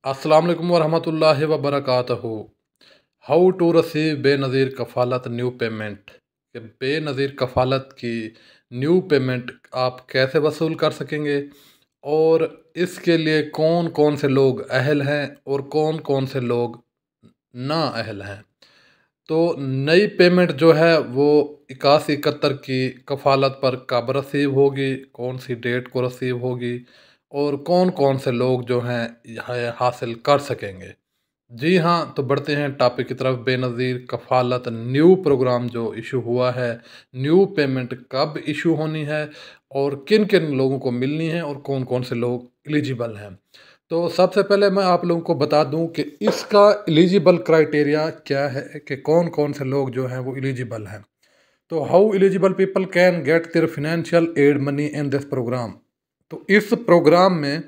अस्सलाम वालेकुम वरहमतुल्लाहि वबरकातुहू। How to receive Benazir Kafalat new payment. कि बेनज़ीर कफ़ालत की न्यू पेमेंट आप कैसे वसूल कर सकेंगे और इसके लिए कौन कौन से लोग अहल हैं और कौन कौन से लोग ना अहल हैं। तो नई पेमेंट जो है वो 8171 की कफ़ालत पर कब रसीव होगी, कौन सी डेट को रसीव होगी और कौन कौन से लोग जो हैं यह हासिल कर सकेंगे। जी हाँ, तो बढ़ते हैं टॉपिक की तरफ। बेनज़ीर कफ़ालत न्यू प्रोग्राम जो इशू हुआ है, न्यू पेमेंट कब इशू होनी है और किन किन लोगों को मिलनी है और कौन कौन से लोग एलिजिबल हैं। तो सबसे पहले मैं आप लोगों को बता दूं कि इसका एलिजिबल क्राइटेरिया क्या है, कि कौन कौन से लोग जो हैं वो एलिजिबल हैं। तो how eligible people can get their financial aid money in this programme. तो इस प्रोग्राम में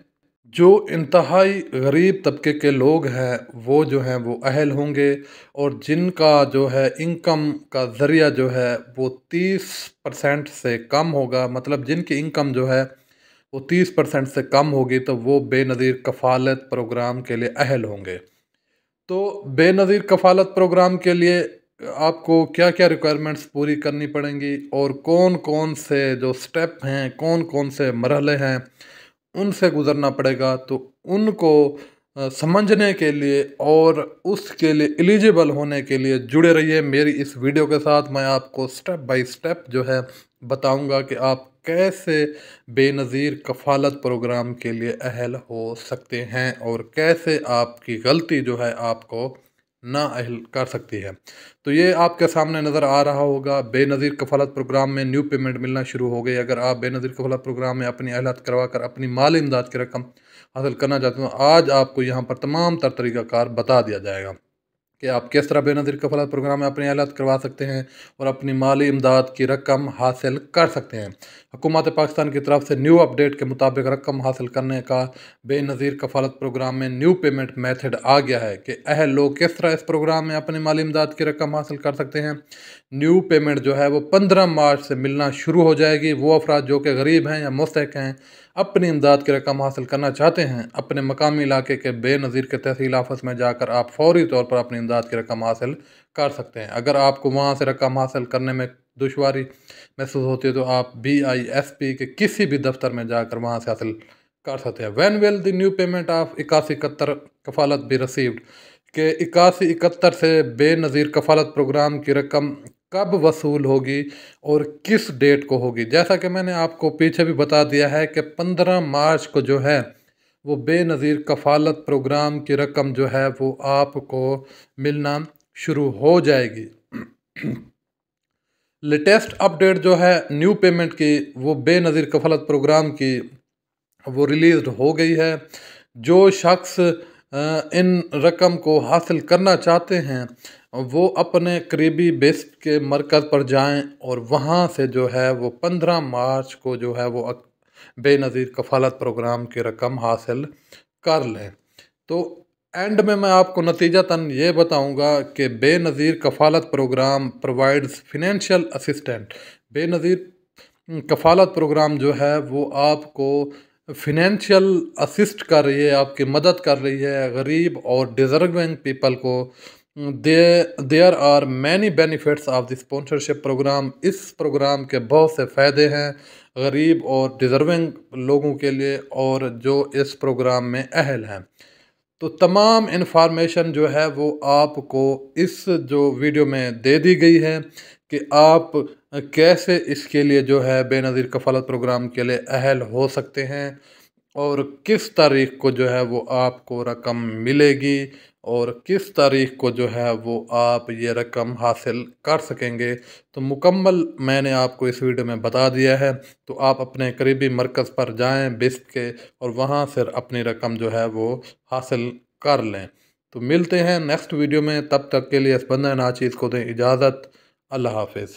जो इंतहाई गरीब तबके के लोग हैं वो जो हैं वो अहल होंगे और जिनका जो है इनकम का ज़रिया जो है वो 30% से कम होगा, मतलब जिनकी इनकम जो है वो 30% से कम होगी तो वो बेनज़ीर कफ़ालत प्रोग्राम के लिए अहल होंगे। तो बेनज़ीर कफ़ालत प्रोग्राम के लिए आपको क्या क्या रिक्वायरमेंट्स पूरी करनी पड़ेंगी और कौन कौन से जो स्टेप हैं, कौन कौन से मरहले हैं उनसे गुज़रना पड़ेगा। तो उनको समझने के लिए और उसके लिए एलिजिबल होने के लिए जुड़े रहिए मेरी इस वीडियो के साथ। मैं आपको स्टेप बाय स्टेप जो है बताऊंगा कि आप कैसे बेनज़ीर कफ़ालत प्रोग्राम के लिए अहल हो सकते हैं और कैसे आपकी गलती जो है आपको ना अहल कर सकती है। तो ये आपके सामने नज़र आ रहा होगा, बेनज़ीर कफ़ालत प्रोग्राम में न्यू पेमेंट मिलना शुरू हो गई। अगर आप बेनज़ीर कफ़ालत प्रोग्राम में अपनी अहलियत करवा कर अपनी माली इमदाद की रकम हासिल करना चाहते हो, आज आपको यहाँ पर तमाम तर तरीक़ाकार बता दिया जाएगा कि आप किस तरह बेनज़ीर कफ़ालत प्रोग्राम में अपनी अहलियत करवा सकते हैं और अपनी माली इमदाद की रकम हासिल कर सकते हैं। हुकूमत पाकिस्तान की तरफ से न्यू अपडेट के मुताबिक रकम हासिल करने का बेनज़ीर कफ़ालत प्रोग्राम में न्यू पेमेंट मेथड आ गया है कि अहल लोग किस तरह इस प्रोग्राम में अपनी माली इमदाद की रकम हासिल कर सकते हैं। न्यू पेमेंट जो है वो 15 मार्च से मिलना शुरू हो जाएगी। वो अफराद जो कि गरीब हैं या मुस्तहिक हैं, अपनी इमदाद की रकम हासिल करना चाहते हैं, अपने मकामी इलाके के बेनज़ीर के तहसील ऑफिस में जाकर आप फौरी तौर पर अपनी इमदाद की रकम हासिल कर सकते हैं। अगर आपको वहाँ से रकम हासिल करने में दुश्वारी महसूस होती है तो आप BISP के किसी भी दफ्तर में जाकर वहाँ से हासिल कर सकते हैं। When will the new payment of 8171 Kafalat be received. के 8171 से बेनज़ीर कफ़ालत प्रोग्राम की रकम कब वसूल होगी और किस डेट को होगी। जैसा कि मैंने आपको पीछे भी बता दिया है कि 15 मार्च को जो है वो बेनज़ीर कफ़ालत प्रोग्राम की रकम जो है वो आपको मिलना शुरू हो जाएगी। लेटेस्ट अपडेट जो है न्यू पेमेंट की वो बेनज़ीर कफ़ालत प्रोग्राम की वो रिलीज़ हो गई है। जो शख्स इन रकम को हासिल करना चाहते हैं वो अपने करीबी बेस के मरकज़ पर जाएं और वहाँ से जो है वो 15 मार्च को जो है वो बेनज़ीर कफ़ालत प्रोग्राम की रकम हासिल कर लें। तो एंड में मैं आपको नतीजतन ये बताऊंगा कि Benazir Kafalat program provides financial assistant. Benazir Kafalat program जो है वो आपको फिनेंशियल असिस्ट कर रही है, आपकी मदद कर रही है गरीब और डिज़र्विंग पीपल को। There are many benefits of the sponsorship programme. इस प्रोग्राम के बहुत से फ़ायदे हैं गरीब और डिज़र्विंग लोगों के लिए और जो इस प्रोग्राम में अहल हैं। तो तमाम इन्फॉर्मेशन जो है वो आपको इस जो वीडियो में दे दी गई है कि आप कैसे इसके लिए जो है बेनज़ीर कफ़ालत प्रोग्राम के लिए अहल हो सकते हैं और किस तारीख को जो है वो आपको रकम मिलेगी और किस तारीख को जो है वो आप ये रकम हासिल कर सकेंगे। तो मुकम्मल मैंने आपको इस वीडियो में बता दिया है। तो आप अपने करीबी मरकज़ पर जाएं बिस्क के और वहाँ से अपनी रकम जो है वो हासिल कर लें। तो मिलते हैं नेक्स्ट वीडियो में, तब तक के लिए इस बंदा नाचीज़ को दें इजाज़त। अल्लाह हाफिज़।